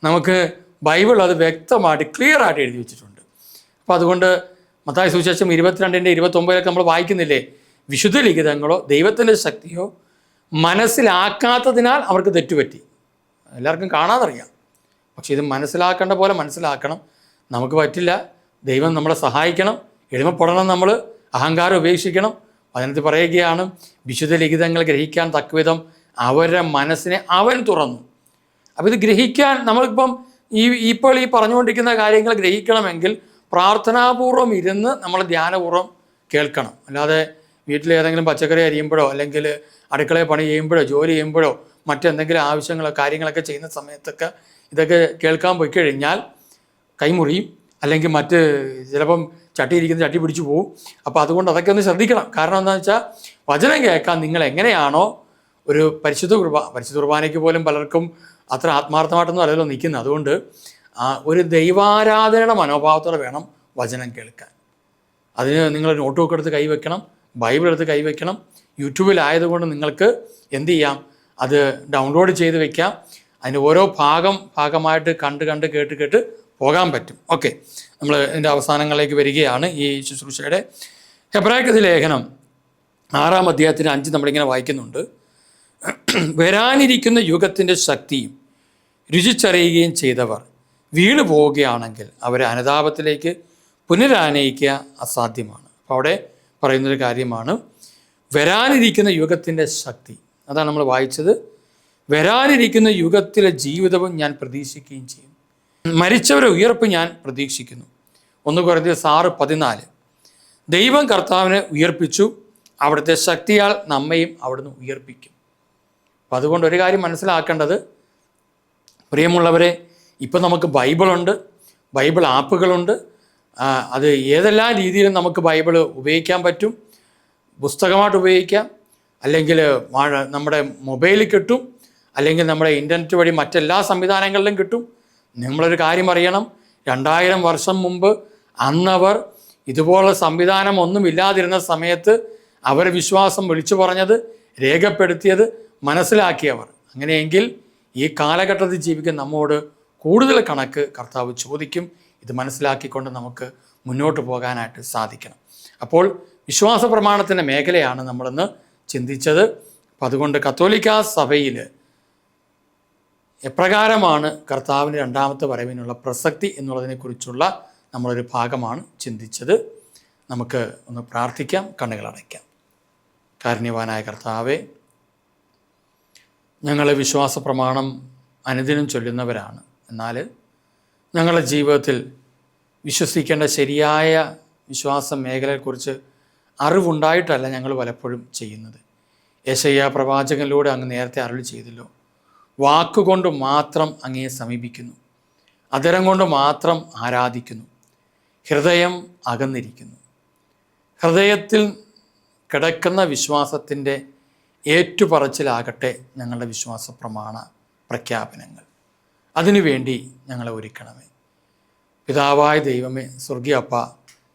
നമുക്ക് ബൈബിൾ അത് വ്യക്തമായിട്ട് ക്ലിയറായിട്ട് എഴുതി വെച്ചിട്ടുണ്ട്. അപ്പോൾ അതുകൊണ്ട് മത്തായി സുവിശേഷം 22-29 നമ്മൾ വായിക്കുന്നില്ലേ, വിശുദ്ധ ലിഖിതങ്ങളോ ദൈവത്തിൻ്റെ ശക്തിയോ മനസ്സിലാക്കാത്തതിനാൽ അവർക്ക് തെറ്റുപറ്റി. എല്ലാവർക്കും കാണാതറിയാം, പക്ഷെ ഇത് മനസ്സിലാക്കേണ്ട പോലെ മനസ്സിലാക്കണം. നമുക്ക് പറ്റില്ല. ദൈവം നമ്മളെ സഹായിക്കണം. എളിമപ്പെടണം. നമ്മൾ അഹങ്കാരം ഉപേക്ഷിക്കണം. അതിനകത്ത് പറയുകയാണ്, വിശുദ്ധ ലിഖിതങ്ങൾ ഗ്രഹിക്കാൻ തക്കവിധം അവരുടെ മനസ്സിനെ അവൻ തുറന്നു. അപ്പോൾ ഇത് ഗ്രഹിക്കാൻ നമ്മളിപ്പം ഇപ്പോൾ ഈ പറഞ്ഞുകൊണ്ടിരിക്കുന്ന കാര്യങ്ങൾ ഗ്രഹിക്കണമെങ്കിൽ പ്രാർത്ഥനാപൂർവ്വം ഇരുന്ന് നമ്മൾ ധ്യാനപൂർവ്വം കേൾക്കണം. അല്ലാതെ വീട്ടിൽ ഏതെങ്കിലും പച്ചക്കറി അരിയുമ്പോഴോ അല്ലെങ്കിൽ അടുക്കളയിൽ പണി ചെയ്യുമ്പോഴോ ജോലി ചെയ്യുമ്പോഴോ മറ്റെന്തെങ്കിലും ആവശ്യങ്ങളോ കാര്യങ്ങളൊക്കെ ചെയ്യുന്ന സമയത്തൊക്കെ ഇതൊക്കെ കേൾക്കാൻ പോയി കഴിഞ്ഞാൽ കൈമുറിയും, അല്ലെങ്കിൽ മറ്റ് ചിലപ്പം ചട്ടി പിടിച്ചു പോവും. അപ്പോൾ അതുകൊണ്ട് അതൊക്കെ ഒന്ന് ശ്രദ്ധിക്കണം. കാരണം എന്താണെന്ന് വെച്ചാൽ വചനം കേൾക്കാൻ നിങ്ങൾ എങ്ങനെയാണോ ഒരു പരിശുദ്ധ കുർബാനയ്ക്ക് പോലും പലർക്കും അത്ര ആത്മാർത്ഥമായിട്ടൊന്നും അല്ലല്ലോ നിൽക്കുന്നത്. അതുകൊണ്ട് ഒരു ദൈവാരാധനയുടെ മനോഭാവത്തോടെ വേണം വചനം കേൾക്കാൻ. അതിന് നിങ്ങൾ നോട്ട് ബുക്ക് എടുത്ത് കൈവയ്ക്കണം, ബൈബിൾ എടുത്ത് കൈവയ്ക്കണം. യൂട്യൂബിലായതുകൊണ്ട് നിങ്ങൾക്ക് എന്ത് ചെയ്യാം, അത് ഡൗൺലോഡ് ചെയ്ത് വെക്കാം. അതിൻ്റെ ഓരോ ഭാഗമായിട്ട് കണ്ട് കേട്ട് പോകാൻ പറ്റും. ഓക്കെ, നമ്മൾ ഇതിൻ്റെ അവസാനങ്ങളിലേക്ക് വരികയാണ് ഈ ശുശ്രൂഷയുടെ. ഹെബ്രായർക്ക് ലേഖനം 6-ാം അധ്യായത്തിന് 5 നമ്മളിങ്ങനെ വായിക്കുന്നുണ്ട്, വരാനിരിക്കുന്ന യുഗത്തിൻ്റെ ശക്തിയും രുചിച്ചറിയുകയും ചെയ്തവർ വീണു പോവുകയാണെങ്കിൽ അവരെ അനുതാപത്തിലേക്ക് പുനരാനയിക്കുക അസാധ്യമാണ്. അപ്പോൾ അവിടെ പറയുന്നൊരു കാര്യമാണ് വരാനിരിക്കുന്ന യുഗത്തിൻ്റെ ശക്തി. അതാണ് നമ്മൾ വായിച്ചത്. വരാനിരിക്കുന്ന യുഗത്തിലെ ജീവിതവും ഞാൻ പ്രതീക്ഷിക്കുകയും ചെയ്യും. മരിച്ചവരെ ഉയർപ്പ് ഞാൻ പ്രതീക്ഷിക്കുന്നു. 1 കൊരിന്ത്യർ 6:14. ദൈവം കർത്താവിനെ ഉയർപ്പിച്ചു, അവിടുത്തെ ശക്തിയാൽ നമ്മയും അവിടുന്ന് ഉയർപ്പിക്കും. അപ്പം അതുകൊണ്ട് ഒരു കാര്യം മനസ്സിലാക്കേണ്ടത്, പ്രിയമുള്ളവരെ, ഇപ്പം നമുക്ക് ബൈബിളുണ്ട്, ബൈബിൾ ആപ്പുകളുണ്ട്. അത് ഏതെല്ലാം രീതിയിലും നമുക്ക് ബൈബിൾ ഉപയോഗിക്കാൻ പറ്റും. പുസ്തകമായിട്ട് ഉപയോഗിക്കാം, അല്ലെങ്കിൽ നമ്മുടെ മൊബൈലിൽ കിട്ടും, അല്ലെങ്കിൽ നമ്മുടെ ഇൻ്റർനെറ്റ് വഴി മറ്റെല്ലാ സംവിധാനങ്ങളിലും കിട്ടും. നമ്മളൊരു കാര്യം അറിയണം, 2000 വർഷം മുമ്പ് അന്നവർ ഇതുപോലുള്ള സംവിധാനം ഒന്നും ഇല്ലാതിരുന്ന സമയത്ത് അവർ വിശ്വാസം വിളിച്ചു പറഞ്ഞത്, രേഖപ്പെടുത്തിയത്, മനസ്സിലാക്കിയവർ. അങ്ങനെയെങ്കിൽ ഈ കാലഘട്ടത്തിൽ ജീവിക്കുന്ന നമ്മോട് കൂടുതൽ കണക്ക് കർത്താവ് ചോദിക്കും. ഇത് മനസ്സിലാക്കിക്കൊണ്ട് നമുക്ക് മുന്നോട്ട് പോകാനായിട്ട് സാധിക്കണം. അപ്പോൾ വിശ്വാസ പ്രമാണത്തിൻ്റെ മേഖലയാണ് നമ്മളിന്ന് ചിന്തിച്ചത്. അപ്പം അതുകൊണ്ട് കത്തോലിക്ക സഭയിൽ എപ്രകാരമാണ് കർത്താവിൻ്റെ രണ്ടാമത്തെ വരവിനുള്ള പ്രസക്തി എന്നുള്ളതിനെക്കുറിച്ചുള്ള നമ്മളൊരു ഭാഗമാണ് ചിന്തിച്ചത്. നമുക്ക് ഒന്ന് പ്രാർത്ഥിക്കാം, കണ്ണുകളടയ്ക്കാം. കാരുണ്യവാനായ കർത്താവേ, ഞങ്ങൾ വിശ്വാസ പ്രമാണം അനുദിനം ചൊല്ലുന്നവരാണ്. എന്നാൽ ഞങ്ങളുടെ ജീവിതത്തിൽ വിശ്വസിക്കേണ്ട ശരിയായ വിശ്വാസ മേഖലയെക്കുറിച്ച് അറിവുണ്ടായിട്ടല്ല ഞങ്ങൾ പലപ്പോഴും ചെയ്യുന്നത്. യെശയ്യാ പ്രവാചകനിലൂടെ അങ്ങ് നേരത്തെ അരുളി ചെയ്തല്ലോ, വാക്കുകൊണ്ട് മാത്രം അങ്ങയെ സമീപിക്കുന്നു, അധരം കൊണ്ട് മാത്രം ആരാധിക്കുന്നു, ഹൃദയം അകന്നിരിക്കുന്നു. ഹൃദയത്തിൽ കിടക്കുന്ന വിശ്വാസത്തിൻ്റെ ഏറ്റുപറച്ചിലാകട്ടെ ഞങ്ങളുടെ വിശ്വാസ പ്രമാണ പ്രഖ്യാപനങ്ങൾ. അതിനുവേണ്ടി ഞങ്ങളെ ഒരുക്കണമേ. പിതാവായ ദൈവമേ, സ്വർഗീയ അപ്പ,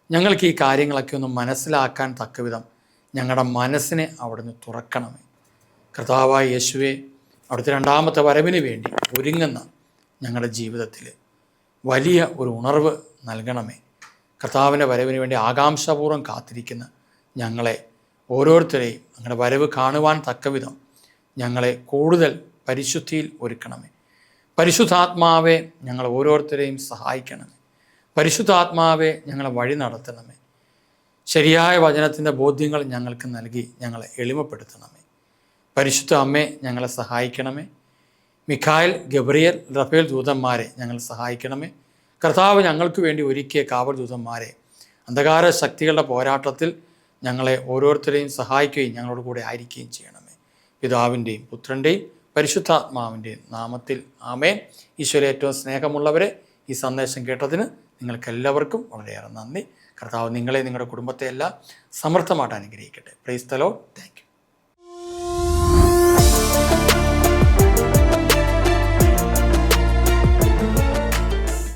ഞങ്ങൾക്ക് ഈ കാര്യങ്ങളൊക്കെ ഒന്ന് മനസ്സിലാക്കാൻ തക്കവിധം ഞങ്ങളുടെ മനസ്സിനെ അവിടുന്ന് തുറക്കണമേ. കർത്താവായ യേശുവേ, അവിടുത്തെ രണ്ടാമത്തെ വരവിന് വേണ്ടി ഒരുങ്ങുന്ന ഞങ്ങളുടെ ജീവിതത്തിൽ വലിയ ഒരു ഉണർവ് നൽകണമേ. കർത്താവിൻ്റെ വരവിന് വേണ്ടി ആകാംക്ഷാപൂർവ്വം കാത്തിരിക്കുന്ന ഞങ്ങളെ ഓരോരുത്തരെയും ഞങ്ങളുടെ വരവ് കാണുവാൻ തക്കവിധം ഞങ്ങളെ കൂടുതൽ പരിശുദ്ധിയിൽ ഒരുക്കണമേ. പരിശുദ്ധാത്മാവെ, ഞങ്ങൾ ഓരോരുത്തരെയും സഹായിക്കണമേ. പരിശുദ്ധാത്മാവെ, ഞങ്ങളെ വഴി നടത്തണമേ. ശരിയായ വചനത്തിൻ്റെ ബോധ്യങ്ങൾ ഞങ്ങൾക്ക് നൽകി ഞങ്ങളെ എളിമപ്പെടുത്തണമേ. പരിശുദ്ധ അമ്മേ, ഞങ്ങളെ സഹായിക്കണമേ. മിഖായേൽ, ഗബ്രിയേൽ, റഫേൽ ദൂതന്മാരെ ഞങ്ങൾ സഹായിക്കണമേ. കർത്താവ് ഞങ്ങൾക്ക് വേണ്ടി ഒരുക്കിയ കാവൽ ദൂതന്മാരെ അന്ധകാര ശക്തികളുടെ പോരാട്ടത്തിൽ ഞങ്ങളെ ഓരോരുത്തരെയും സഹായിക്കുകയും ഞങ്ങളോട് കൂടെ ആയിരിക്കുകയും ചെയ്യണമേ. പിതാവിൻ്റെയും പുത്രൻ്റെയും പരിശുദ്ധാത്മാവിൻ്റെയും നാമത്തിൽ ആമേൻ. ഈശോയിലെ ഏറ്റവും സ്നേഹമുള്ളവരെ, ഈ സന്ദേശം കേട്ടതിന് നിങ്ങൾക്കെല്ലാവർക്കും വളരെയേറെ നന്ദി. കർത്താവ് നിങ്ങളെ, നിങ്ങളുടെ കുടുംബത്തെ എല്ലാം സമർത്ഥമായിട്ട് അനുഗ്രഹിക്കട്ടെ. Praise the Lord. Thank you.